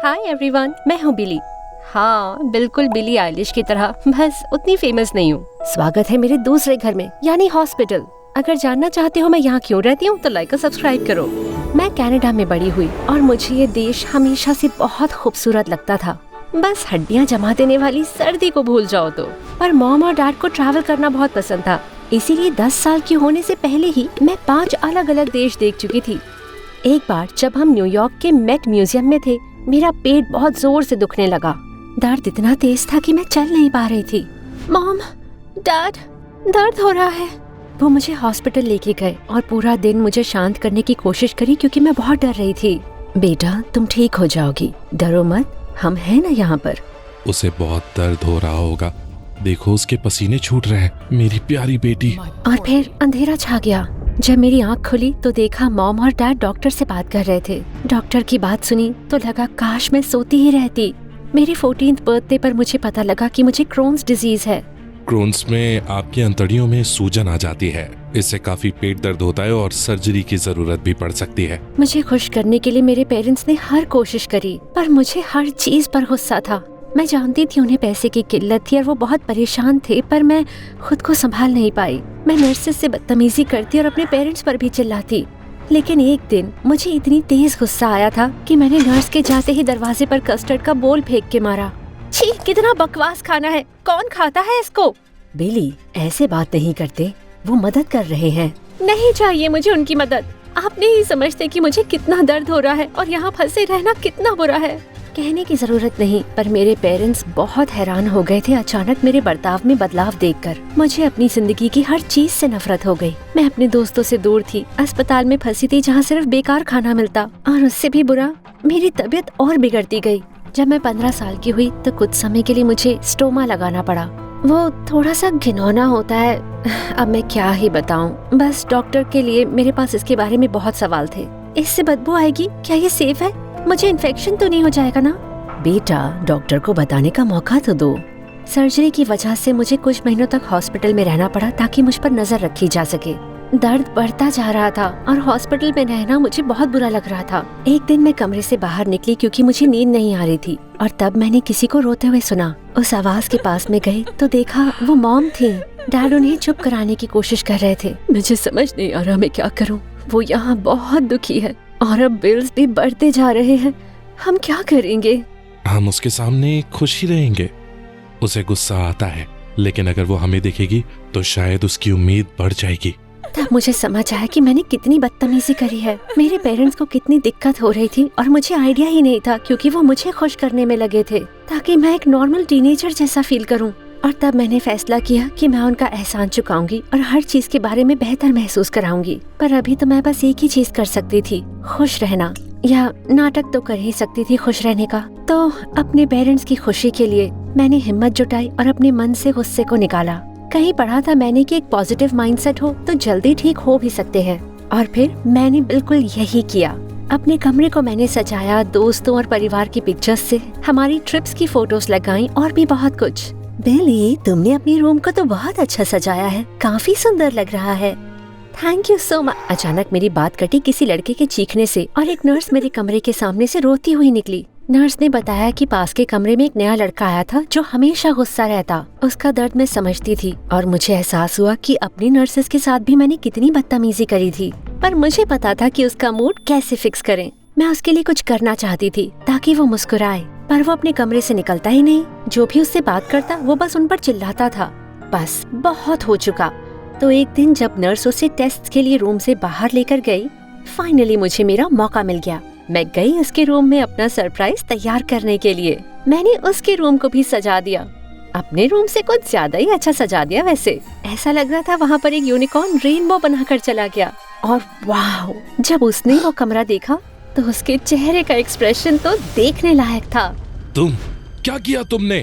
Hi everyone, मैं हूँ बिली। हाँ, बिल्कुल बिली आइलिश की तरह, बस उतनी फेमस नहीं हूँ। स्वागत है मेरे दूसरे घर में, यानी हॉस्पिटल। अगर जानना चाहते हो मैं यहाँ क्यों रहती हूँ तो लाइक और सब्सक्राइब करो। मैं कनाडा में बड़ी हुई और मुझे ये देश हमेशा से बहुत खूबसूरत लगता था। बस हड्डियाँ जमा देने वाली सर्दी को भूल जाओ तो। पर मॉम और डैड को ट्रैवल करना बहुत पसंद था, इसीलिए 10 साल की होने से पहले ही मैं 5 अलग अलग देश देख चुकी थी। एक बार जब हम न्यूयॉर्क के मेट म्यूजियम में थे, मेरा पेट बहुत जोर से दुखने लगा। दर्द इतना तेज था कि मैं चल नहीं पा रही थी। मॉम, डैड, दर्द हो रहा है। वो मुझे हॉस्पिटल लेके गए और पूरा दिन मुझे शांत करने की कोशिश करी क्योंकि मैं बहुत डर रही थी। बेटा, तुम ठीक हो जाओगी, डरो मत, हम हैं ना यहाँ पर। उसे बहुत दर्द हो रहा होगा, देखो उसके पसीने छूट रहे हैं, मेरी प्यारी बेटी। और फिर अंधेरा छा गया। जब मेरी आँख खुली तो देखा मॉम और डैड डॉक्टर से बात कर रहे थे। डॉक्टर की बात सुनी तो लगा काश मैं सोती ही रहती। मेरी 14th बर्थडे पर मुझे पता लगा कि मुझे क्रोन्स डिजीज है। क्रोन्स में आपकी अंतड़ियों में सूजन आ जाती है, इससे काफी पेट दर्द होता है और सर्जरी की जरूरत भी पड़ सकती है। मुझे खुश करने के लिए मेरे पेरेंट्स ने हर कोशिश करी, पर मुझे हर चीज पर गुस्सा था। मैं जानती थी उन्हें पैसे की किल्लत थी और वो बहुत परेशान थे, पर मैं खुद को संभाल नहीं पाई। मैं नर्सेस से बदतमीजी करती और अपने पेरेंट्स पर भी चिल्लाती। लेकिन एक दिन मुझे इतनी तेज गुस्सा आया था कि मैंने नर्स के जाते ही दरवाजे पर कस्टर्ड का बोल फेंक के मारा। छी, कितना बकवास खाना है, कौन खाता है इसको? बिली, ऐसे बात नहीं करते, वो मदद कर रहे हैं। नहीं चाहिए मुझे उनकी मदद। आप नहीं समझते कि मुझे कितना दर्द हो रहा है और यहाँ फंसे रहना कितना बुरा है। कहने की जरूरत नहीं, पर मेरे पेरेंट्स बहुत हैरान हो गए थे अचानक मेरे बर्ताव में बदलाव देखकर। मुझे अपनी जिंदगी की हर चीज से नफरत हो गई। मैं अपने दोस्तों से दूर थी, अस्पताल में फंसी थी जहाँ सिर्फ बेकार खाना मिलता, और उससे भी बुरा मेरी तबीयत और बिगड़ती गई। जब मैं 15 साल की हुई तो कुछ समय के लिए मुझे स्टोमा लगाना पड़ा। वो थोड़ा सा घिनौना होता है, अब मैं क्या ही बताऊं। बस डॉक्टर के लिए मेरे पास इसके बारे में बहुत सवाल थे। इससे बदबू आएगी, क्या ये सेफ है, मुझे इन्फेक्शन तो नहीं हो जाएगा ना? बेटा, डॉक्टर को बताने का मौका तो दो। सर्जरी की वजह से मुझे कुछ महीनों तक हॉस्पिटल में रहना पड़ा ताकि मुझ पर नजर रखी जा सके। दर्द बढ़ता जा रहा था और हॉस्पिटल में रहना मुझे बहुत बुरा लग रहा था। एक दिन मैं कमरे से बाहर निकली क्योंकि मुझे नींद नहीं आ रही थी, और तब मैंने किसी को रोते हुए सुना। उस आवाज के पास में गई तो देखा वो मॉम थी। डैड उन्हें चुप कराने की कोशिश कर रहे थे। मुझे समझ नहीं आ रहा मैं क्या करूं। वो यहाँ बहुत दुखी है और अब बिल्स भी बढ़ते जा रहे हैं, हम क्या करेंगे? हम उसके सामने खुश ही रहेंगे। उसे गुस्सा आता है, लेकिन अगर वो हमें देखेगी तो शायद उसकी उम्मीद बढ़ जाएगी। तब मुझे समझ आया कि मैंने कितनी बदतमीजी करी है। मेरे पेरेंट्स को कितनी दिक्कत हो रही थी और मुझे आइडिया ही नहीं था, क्योंकि वो मुझे खुश करने में लगे थे ताकि मैं एक नॉर्मल टीनेजर जैसा फील करूं। और तब मैंने फैसला किया कि मैं उनका एहसान चुकाऊंगी और हर चीज के बारे में बेहतर महसूस कराऊंगी। पर अभी तो मैं बस एक ही चीज कर सकती थी, खुश रहना, या नाटक तो कर ही सकती थी खुश रहने का। तो अपने पेरेंट्स की खुशी के लिए मैंने हिम्मत जुटाई और अपने मन से गुस्से को निकाला। कहीं पढ़ा था मैंने कि एक पॉजिटिव माइंडसेट हो तो जल्दी ठीक हो भी सकते हैं, और फिर मैंने बिल्कुल यही किया। अपने कमरे को मैंने सजाया, दोस्तों और परिवार की पिक्चर्स से, हमारी ट्रिप्स की फोटोज लगाई और भी बहुत कुछ। बिली, तुमने अपने रूम को तो बहुत अच्छा सजाया है, काफी सुंदर लग रहा है। Thank you so much. अचानक मेरी बात कटी किसी लड़के के चीखने से, और एक नर्स मेरे कमरे के सामने से रोती हुई निकली। नर्स ने बताया कि पास के कमरे में एक नया लड़का आया था जो हमेशा गुस्सा रहता। उसका दर्द मैं समझती थी और मुझे एहसास हुआ कि अपनी नर्सेस के साथ भी मैंने कितनी बदतमीजी करी थी। पर मुझे पता था कि उसका मूड कैसे फिक्स करें। मैं उसके लिए कुछ करना चाहती थी ताकि वो मुस्कुराए, पर वो अपने कमरे से निकलता ही नहीं। जो भी उससे बात करता वो बस उन पर चिल्लाता था। बस बहुत हो चुका। तो एक दिन जब नर्स उसे टेस्ट के लिए रूम से बाहर लेकर गई, फाइनली मुझे मेरा मौका मिल गया। मैं गई उसके रूम में अपना सरप्राइज तैयार करने के लिए। मैंने उसके रूम को भी सजा दिया, अपने रूम से कुछ ज्यादा ही अच्छा सजा दिया। वैसे ऐसा लग रहा था वहाँ पर एक यूनिकॉर्न रेनबो बनाकर चला गया। और वाह, जब उसने वो कमरा देखा तो उसके चेहरे का एक्सप्रेशन तो देखने लायक था। तुम क्या किया तुमने?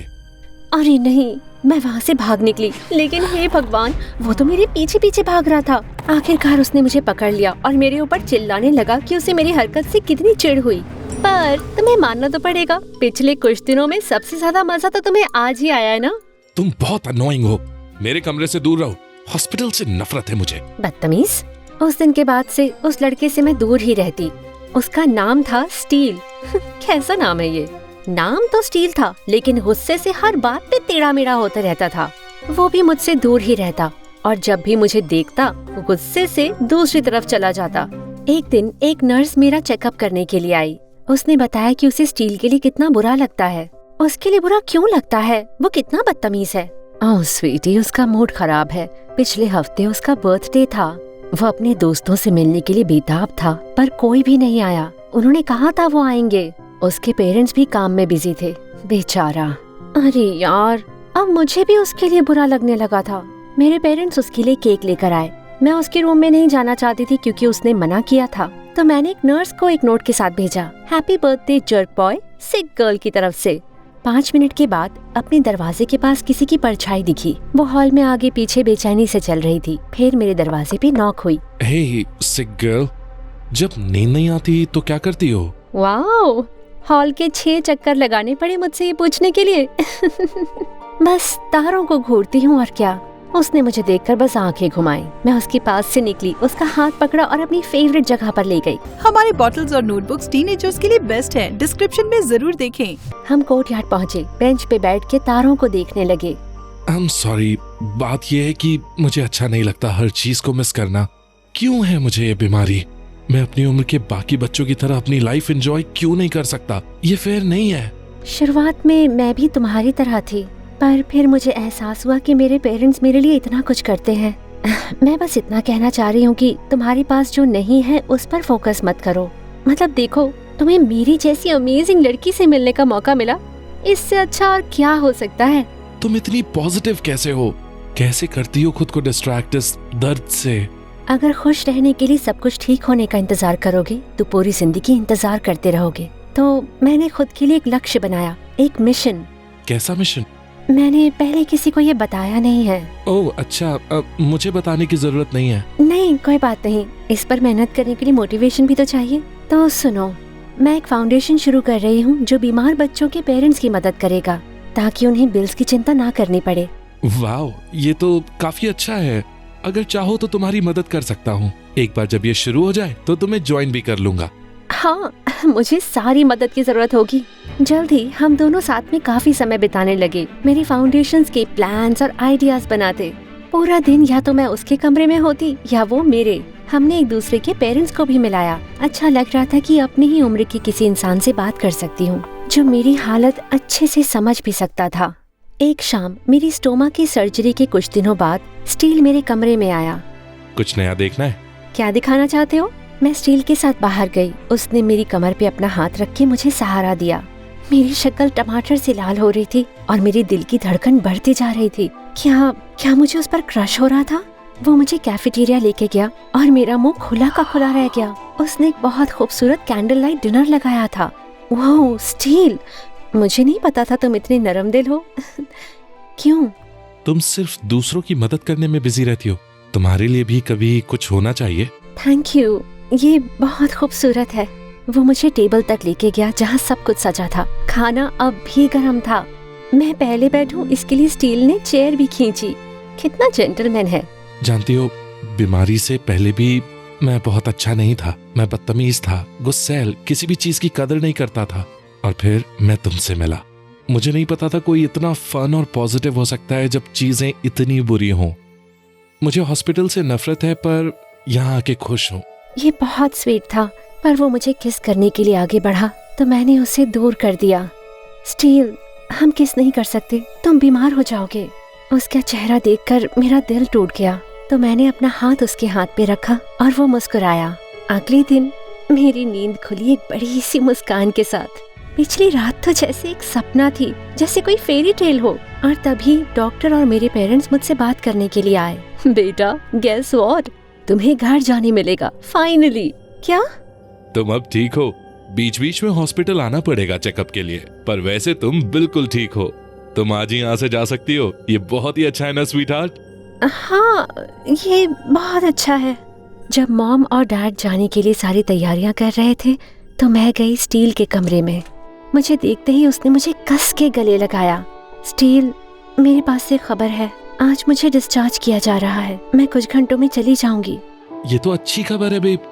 अरे नहीं, मैं वहाँ से भाग निकली, लेकिन हे भगवान, वो तो मेरे पीछे पीछे भाग रहा था। आखिरकार उसने मुझे पकड़ लिया और मेरे ऊपर चिल्लाने लगा कि उसे मेरी हरकत से कितनी चिढ़ हुई। पर तुम्हें मानना तो पड़ेगा, पिछले कुछ दिनों में सबसे ज्यादा मजा तो तुम्हें आज ही आया है ना? तुम बहुत अनोइंग हो, मेरे कमरे से दूर रहो, हॉस्पिटल से नफरत है मुझे। बदतमीज। उस दिन के बाद से उस लड़के से मैं दूर ही रहती। उसका नाम था स्टील। कैसा नाम है ये? नाम तो स्टील था, लेकिन गुस्से से हर बात पे टेढ़ा मेढ़ा होता रहता था। वो भी मुझसे दूर ही रहता और जब भी मुझे देखता गुस्से से दूसरी तरफ चला जाता। एक दिन एक नर्स मेरा चेकअप करने के लिए आई। उसने बताया कि उसे स्टील के लिए कितना बुरा लगता है। उसके लिए बुरा क्यों लगता है? वो कितना बदतमीज है। ओह स्वीटी, उसका मूड खराब है। पिछले हफ्ते उसका बर्थडे था। वो अपने दोस्तों से मिलने के लिए बेताब था, पर कोई भी नहीं आया। उन्होंने कहा था वो आएंगे। उसके पेरेंट्स भी काम में बिजी थे, बेचारा। अरे यार, अब मुझे भी उसके लिए बुरा लगने लगा था। मेरे पेरेंट्स उसके लिए केक लेकर आए। मैं उसके रूम में नहीं जाना चाहती थी क्योंकि उसने मना किया था। तो मैंने एक नर्स को एक नोट के साथ भेजा, हैप्पी बर्थडे जर्क बॉय, सिक गर्ल की तरफ से। 5 मिनट के बाद अपने दरवाजे के पास किसी की परछाई दिखी। वो हॉल में आगे पीछे बेचैनी से चल रही थी। फिर मेरे दरवाजे पे नॉक हुई। हे सिक गर्ल, जब नींद नहीं आती तो क्या करती हो? वाओ, हॉल के 6 चक्कर लगाने पड़े मुझसे ये पूछने के लिए। बस तारों को घूरती हूँ और क्या। उसने मुझे देखकर बस आंखें घुमाई। मैं उसके पास से निकली, उसका हाथ पकड़ा और अपनी फेवरेट जगह पर ले गई। हमारे बॉटल्स और नोटबुक्स टीनेजर्स के लिए बेस्ट हैं। डिस्क्रिप्शन में जरूर देखें। हम कोर्टयार्ड पहुँचे। बेंच पे बैठ के तारों को देखने लगे। आई एम सॉरी, बात यह है कि मुझे अच्छा नहीं लगता हर चीज को मिस करना। क्यों है मुझे ये बीमारी? मैं अपनी उम्र के बाकी बच्चों की तरह अपनी लाइफ एंजॉय क्यों नहीं कर सकता? ये फेयर नहीं है। शुरुआत में मैं भी तुम्हारी तरह थी, पर फिर मुझे एहसास हुआ कि मेरे पेरेंट्स मेरे लिए इतना कुछ करते हैं। मैं बस इतना कहना चाह रही हूँ कि तुम्हारे पास जो नहीं है उस पर फोकस मत करो। मतलब देखो, तुम्हें मेरी जैसी अमेजिंग लड़की से मिलने का मौका मिला। इससे अच्छा और क्या हो सकता है? तुम इतनी पॉजिटिव कैसे हो? कैसे करती हो खुद को डिस्ट्रैक्ट इस दर्द से? अगर खुश रहने के लिए सब कुछ ठीक होने का इंतजार करोगे तो पूरी जिंदगी इंतजार करते रहोगे। तो मैंने खुद के लिए एक लक्ष्य बनाया, एक मिशन। कैसा मिशन? मैंने पहले किसी को ये बताया नहीं है। ओह अच्छा, मुझे बताने की जरूरत नहीं है। नहीं, कोई बात नहीं। इस पर मेहनत करने के लिए मोटिवेशन भी तो चाहिए। तो सुनो, मैं एक फाउंडेशन शुरू कर रही हूँ जो बीमार बच्चों के पेरेंट्स की मदद करेगा, ताकि उन्हें बिल्स की चिंता ना करनी पड़े। वाह, ये तो काफी अच्छा है। अगर चाहो तो तुम्हारी मदद कर सकता हूँ। एक बार जब ये शुरू हो जाए तो तुम्हें ज्वाइन भी कर लूंगा। हाँ, मुझे सारी मदद की जरूरत होगी। जल्द ही हम दोनों साथ में काफी समय बिताने लगे। मेरी फाउंडेशंस के प्लान्स और आइडियाज बनाते। पूरा दिन या तो मैं उसके कमरे में होती या वो मेरे। हमने एक दूसरे के पेरेंट्स को भी मिलाया। अच्छा लग रहा था कि अपनी ही उम्र के किसी इंसान से बात कर सकती हूँ जो मेरी हालत अच्छे से समझ भी सकता था। एक शाम मेरी स्टोमा की सर्जरी के कुछ दिनों बाद स्टील मेरे कमरे में आया। कुछ नया देखना है? क्या दिखाना चाहते हो? मैं स्टील के साथ बाहर गई। उसने मेरी कमर पे अपना हाथ रख के मुझे सहारा दिया। मेरी शक्ल टमाटर से लाल हो रही थी और मेरी दिल की धड़कन बढ़ती जा रही थी। क्या मुझे उस पर क्रश हो रहा था? वो मुझे कैफेटेरिया लेके गया और मेरा मुंह खुला का खुला रह गया। उसने एक बहुत खूबसूरत कैंडल लाइट डिनर लगाया था। वाह स्टील, मुझे नहीं पता था तुम इतने नरम दिल हो। क्यों? तुम सिर्फ दूसरों की मदद करने में बिजी रहती हो। तुम्हारे लिए भी कभी कुछ होना चाहिए। थैंक यू, ये बहुत खूबसूरत है। वो मुझे टेबल तक लेके गया जहाँ सब कुछ सजा था। खाना अब भी गर्म था। मैं पहले बैठूं इसके लिए स्टील ने चेयर भी खींची। कितना जेंटलमैन है। जानती हो, बीमारी से पहले भी मैं बहुत अच्छा नहीं था। मैं बदतमीज था, गुस्सैल, किसी भी चीज की कदर नहीं करता था। और फिर मैं तुमसे मिला। मुझे नहीं पता था कोई इतना फन और पॉजिटिव हो सकता है जब चीजें इतनी बुरी हों। मुझे हॉस्पिटल से नफरत है, पर यहाँ आके खुश हूँ। ये बहुत स्वीट था, पर वो मुझे किस करने के लिए आगे बढ़ा तो मैंने उसे दूर कर दिया। स्टील, हम किस नहीं कर सकते, तुम बीमार हो जाओगे। उसका चेहरा देखकर मेरा दिल टूट गया, तो मैंने अपना हाथ उसके हाथ पे रखा और वो मुस्कुराया। अगले दिन मेरी नींद खुली एक बड़ी सी मुस्कान के साथ। पिछली रात तो जैसे एक सपना थी, जैसे कोई फेरी टेल हो। और तभी डॉक्टर और मेरे पेरेंट्स मुझसे बात करने के लिए आए। बेटा, गेस व्हाट, तुम्हें घर जाने मिलेगा फाइनली। क्या? तुम अब ठीक हो? बीच बीच में हॉस्पिटल आना पड़ेगा चेकअप के लिए, पर वैसे तुम बिल्कुल ठीक हो। तुम आज ही यहाँ से जा सकती हो। ये बहुत ही अच्छा है ना स्वीटहार्ट? हाँ, ये बहुत अच्छा है। जब मॉम और डैड जाने के लिए सारी तैयारियां कर रहे थे तो मैं गई स्टील के कमरे में। मुझे देखते ही उसने मुझे कस के गले लगाया। स्टील, मेरे पास से खबर है, आज मुझे डिस्चार्ज किया जा रहा है। मैं कुछ घंटों में चली जाऊंगी। ये तो अच्छी खबर है बेब।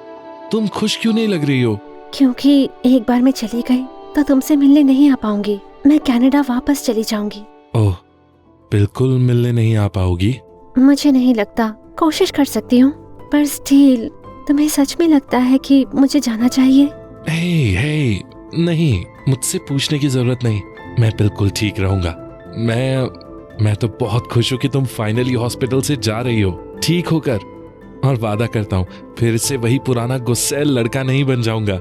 तुम खुश क्यों नहीं लग रही हो? क्योंकि एक बार मैं चली गई तो तुमसे मिलने नहीं आ पाऊंगी। मैं कनाडा वापस चली जाऊंगी। ओह, बिल्कुल मिलने नहीं आ पाओगी? मुझे नहीं लगता। कोशिश कर सकती हूँ, पर स्टील, तुम्हें सच में लगता है कि मुझे जाना चाहिए? हे, नहीं, मुझसे पूछने की जरूरत नहीं। मैं बिल्कुल ठीक रहूंगा। मैं तो बहुत खुश हूँ कि तुम फाइनली हॉस्पिटल से जा रही हो ठीक होकर, और वादा करता हूँ फिर से वही पुराना गुस्सैल लड़का नहीं बन जाऊंगा।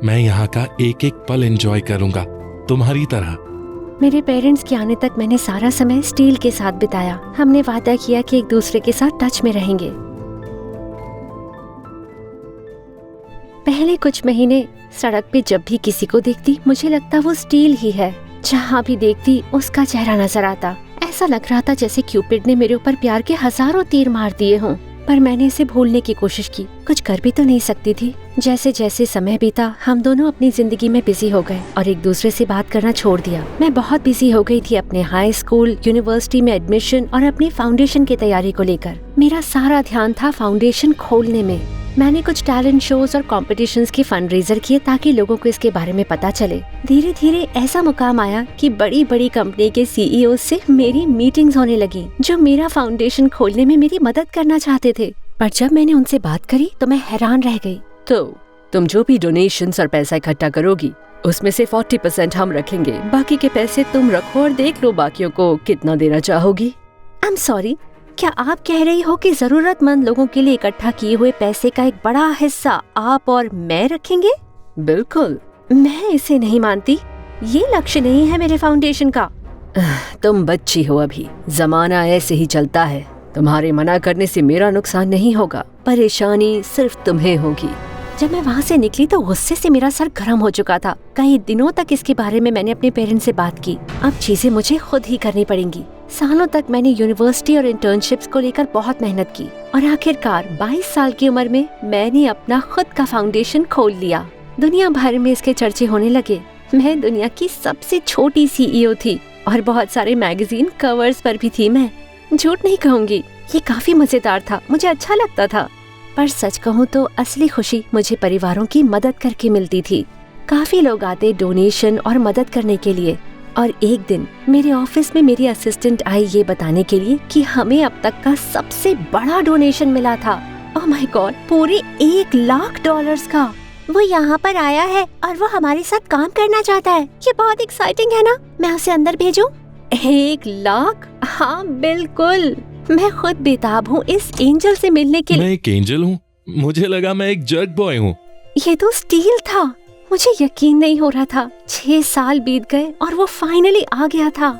मैं यहाँ का एक एक पल एंजॉय करूंगा, तुम्हारी तरह। मेरे पेरेंट्स के आने तक मैंने सारा समय स्टील के साथ बिताया। हमने वादा किया कि एक दूसरे के साथ टच में रहेंगे। पहले कुछ महीने सड़क पे जब भी किसी को देखती मुझे लगता वो स्टील ही है। जहाँ भी देखती उसका चेहरा नजर आता। ऐसा लग रहा था जैसे क्यूपिड ने मेरे ऊपर प्यार के हजारों तीर मार दिए हों। पर मैंने इसे भूलने की कोशिश की, कुछ कर भी तो नहीं सकती थी। जैसे जैसे समय बीता हम दोनों अपनी जिंदगी में बिजी हो गए और एक दूसरे से बात करना छोड़ दिया। मैं बहुत बिजी हो गई थी अपने हाई स्कूल, यूनिवर्सिटी में एडमिशन और अपनी फाउंडेशन की तैयारी को लेकर। मेरा सारा ध्यान था फाउंडेशन खोलने में। मैंने कुछ टैलेंट शोज और कॉम्पिटिशन्स के फंड रेजर किए ताकि लोगों को इसके बारे में पता चले। धीरे धीरे ऐसा मुकाम आया कि बड़ी बड़ी कंपनी के सीईओ से मेरी मीटिंग्स होने लगी, जो मेरा फाउंडेशन खोलने में मेरी मदद करना चाहते थे। पर जब मैंने उनसे बात करी तो मैं हैरान रह गई। तो तुम जो भी डोनेशंस और पैसा इकट्ठा करोगी उसमें से 40% हम रखेंगे, बाकी के पैसे तुम रखो और देख लो बाकियों को कितना देना चाहोगी। आई एम सॉरी, क्या आप कह रही हो कि जरूरतमंद लोगों के लिए इकट्ठा किए हुए पैसे का एक बड़ा हिस्सा आप और मैं रखेंगे? बिल्कुल। मैं इसे नहीं मानती। ये लक्ष्य नहीं है मेरे फाउंडेशन का। तुम बच्ची हो अभी, जमाना ऐसे ही चलता है। तुम्हारे मना करने से मेरा नुकसान नहीं होगा, परेशानी सिर्फ तुम्हें होगी। जब मैं वहाँ से निकली तो गुस्से से मेरा सर गर्म हो चुका था। कई दिनों तक इसके बारे में मैंने अपने पेरेंट्स से बात की। अब चीजें मुझे खुद ही करनी पड़ेंगी। सालों तक मैंने यूनिवर्सिटी और इंटर्नशिप्स को लेकर बहुत मेहनत की और आखिरकार 22 साल की उम्र में मैंने अपना खुद का फाउंडेशन खोल लिया। दुनिया भर में इसके चर्चे होने लगे। मैं दुनिया की सबसे छोटी सीईओ थी और बहुत सारे मैगजीन कवर्स पर भी थी। मैं झूठ नहीं कहूँगी, ये काफी मजेदार था, मुझे अच्छा लगता था। पर सच कहूँ तो असली खुशी मुझे परिवारों की मदद करके मिलती थी। काफी लोग आते डोनेशन और मदद करने के लिए, और एक दिन मेरे ऑफिस में मेरी असिस्टेंट आई ये बताने के लिए कि हमें अब तक का सबसे बड़ा डोनेशन मिला था। ओह माय गॉड, पूरे $1,00,000 का। वो यहाँ पर आया है और वो हमारे साथ काम करना चाहता है। ये बहुत एक्साइटिंग है ना? मैं उसे अंदर भेजूं? 1,00,000? हाँ बिल्कुल। मैं खुद बेताब हूँ इस एंजल से मिलने के लिए। मैं एक एंजल हूँ? मुझे लगा मैं एक जर्क बॉय हूँ। ये तो स्टील था। मुझे यकीन नहीं हो रहा था। 6 साल बीत गए और वो फाइनली आ गया था।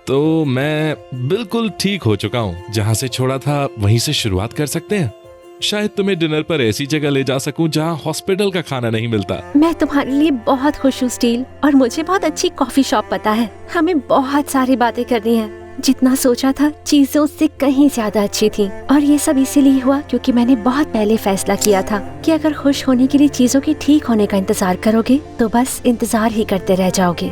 तो मैं बिल्कुल ठीक हो चुका हूँ। जहाँ से छोड़ा था वहीं से शुरुआत कर सकते हैं। शायद तुम्हें डिनर पर ऐसी जगह ले जा सकूं जहाँ हॉस्पिटल का खाना नहीं मिलता। मैं तुम्हारे लिए बहुत खुश हूँ स्टील, और मुझे बहुत अच्छी कॉफी शॉप पता है। हमें बहुत सारी बातें करनी है। जितना सोचा था चीजों से कहीं ज्यादा अच्छी थी, और ये सब इसीलिए हुआ क्योंकि मैंने बहुत पहले फैसला किया था कि अगर खुश होने के लिए चीजों के ठीक होने का इंतजार करोगे तो बस इंतजार ही करते रह जाओगे।